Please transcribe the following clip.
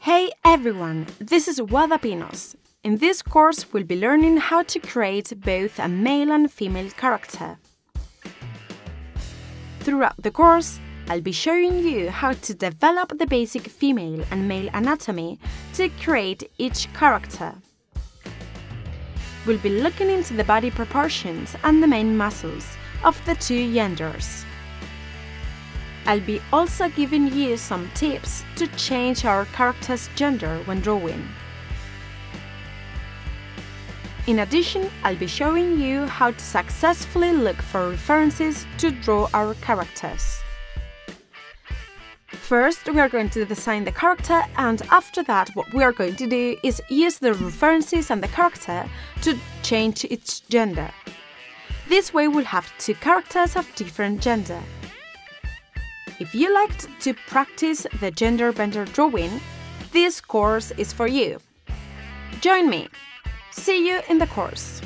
Hey everyone, this is Wadapinos. In this course, we'll be learning how to create both a male and female character. Throughout the course, I'll be showing you how to develop the basic female and male anatomy to create each character. We'll be looking into the body proportions and the main muscles of the two genders. I'll be also giving you some tips to change our character's gender when drawing. In addition, I'll be showing you how to successfully look for references to draw our characters. First, we are going to design the character, and after that, what we are going to do is use the references and the character to change its gender. This way, we'll have two characters of different gender. If you liked to practice the gender bender drawing, this course is for you. Join me! See you in the course!